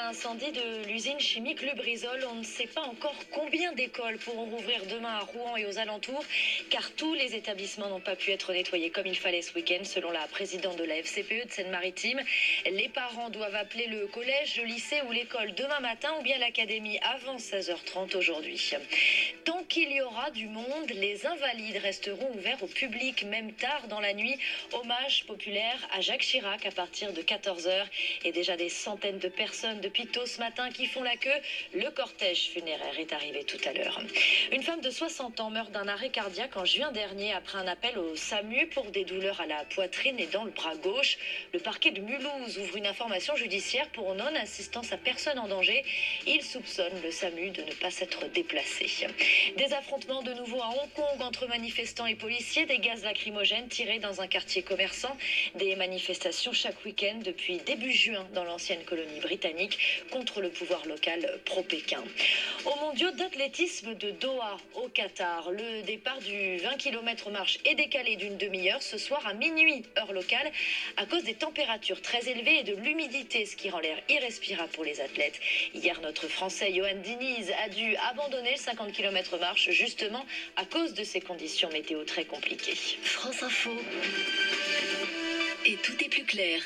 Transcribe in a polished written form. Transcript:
l'incendie de l'usine chimique Lubrizol, on ne sait pas encore combien d'écoles pourront rouvrir demain à Rouen et aux alentours, car tous les établissements n'ont pas pu être nettoyés comme il fallait ce week-end, selon la présidente de la FCPE de Seine-Maritime. Les parents doivent appeler le collège, le lycée ou l'école demain matin, ou bien l'académie avant 16h30 aujourd'hui. Tant qu'il y aura du monde, les Invalides resteront ouverts au public, même tard dans la nuit. Hommage populaire à Jacques Chirac à partir de 14h. Et déjà des centaines de personnes depuis tôt ce matin qui font la queue. Le cortège funéraire est arrivé tout à l'heure. Une femme de 60 ans meurt d'un arrêt cardiaque en juin dernier après un appel au SAMU pour des douleurs à la poitrine et dans le bras gauche. Le parquet de Mulhouse ouvre une information judiciaire pour non-assistance à personne en danger. Il soupçonne le SAMU de ne pas s'être déplacé. Des affrontements de nouveau à Hong Kong entre manifestants et policiers, des gaz lacrymogènes tirés dans un quartier commerçant, des manifestations chaque week-end depuis début juin dans l'ancienne colonie britannique contre le pouvoir local pro-Pékin. Aux mondiaux d'athlétisme de Doha, au Qatar, le départ du 20 km marche est décalé d'une demi-heure ce soir à minuit, heure locale, à cause des températures très élevées et de l'humidité, ce qui rend l'air irrespirable pour les athlètes. Hier, notre Français Johan Diniz a dû abandonner le 50 km marche justement à cause de ces conditions météo très compliquées. France Info. Et tout est plus clair.